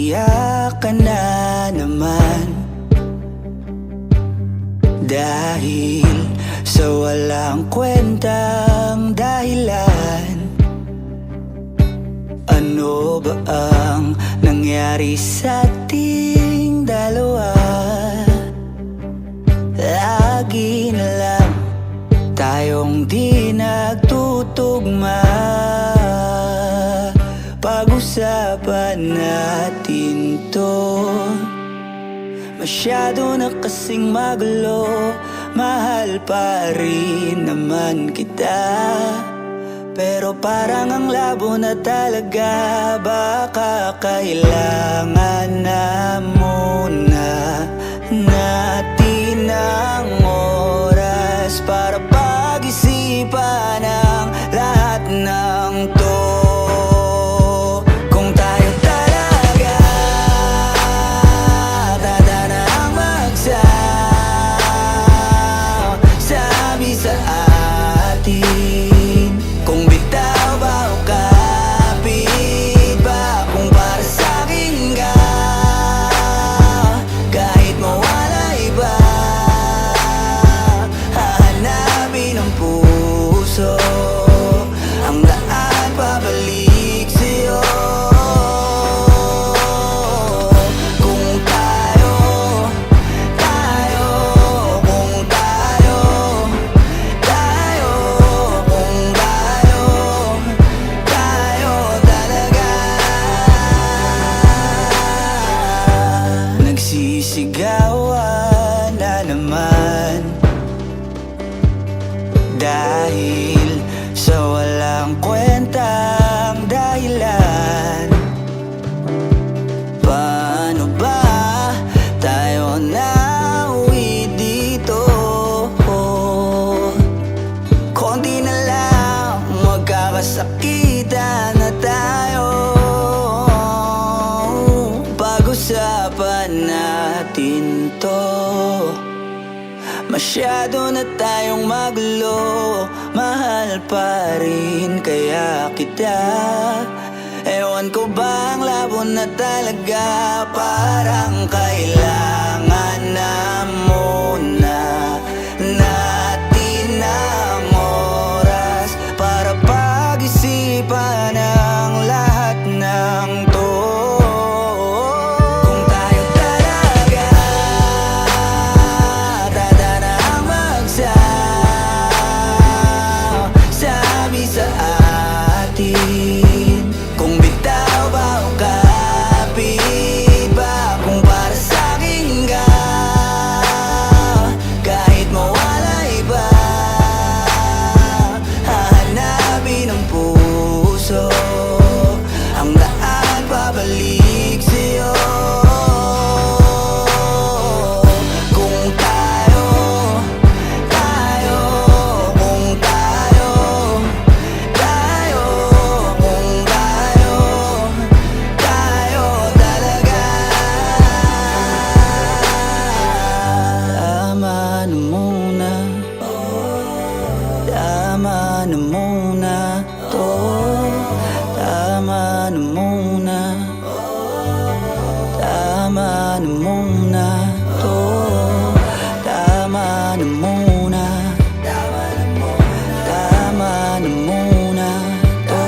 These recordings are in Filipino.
Umiiyak ka na naman dahil sa walang kwentang dahilan. Ano ba ang nangyari sa ating dalawa? Lagi na lang tayong di nagtutugma. Pag-usapan natin to. Masyado na kasing magulo. Mahal pa rin naman kita, pero parang ang labo na talaga. Baka kailangan na muna natin ang oras para pag-isipan ang lahat ng to. Kung tayo talaga tatanang magsabi sa atin, kung bitaw ba o kapit ba, kung para sa'kin ka, kahit mawala iba, hahanapin ang puso ang daan pabalik sa'yo. Kung tayo, kung tayo, kung tayo talaga. Nagsisigawan na naman dahil sa walang kwentang dahilan. Paano ba tayo nauwi dito? Konti na lang magkakasakitan na tayo. Pag-usapan natin to. Masyado na tayong magulo. Mahal pa rin kaya kita. Ewan ko ba ang labo na talaga. Parang kailangan na muna natin ang oras para pag-isipan ang lahat ng to. Kung tayo talaga tatanang magsabi sa atin, kung bitaw ba o kapit ba, kung para sa'kin ka, kahit mawala iba, hahanapin ang puso ang daan pabalik sa'yo. Kung tayo, kung tayo, kung tayo talaga. Tama na muna, tama na muna to. Tama na muna, tama na muna to. Tama na muna, tama na muna to.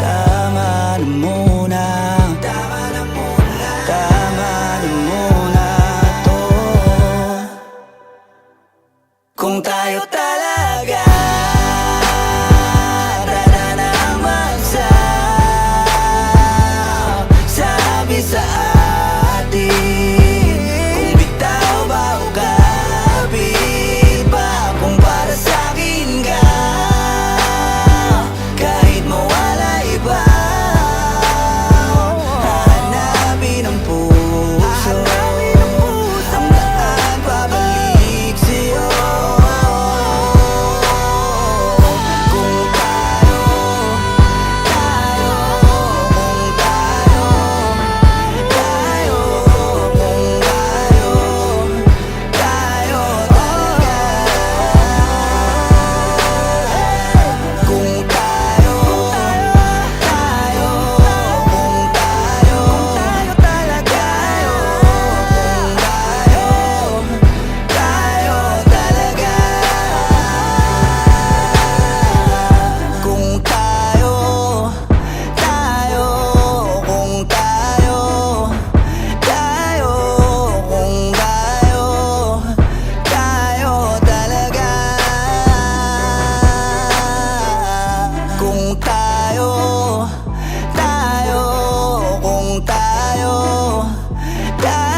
Tama na muna, tama na muna to. Kung tayo talaga tatanang magsabi sa atin, kung bitaw ba o kapit ba, kung para sa'kin ka, kahit mawala iba, hahanapin ang puso ang daan pabalik sa'yo. sa'yo.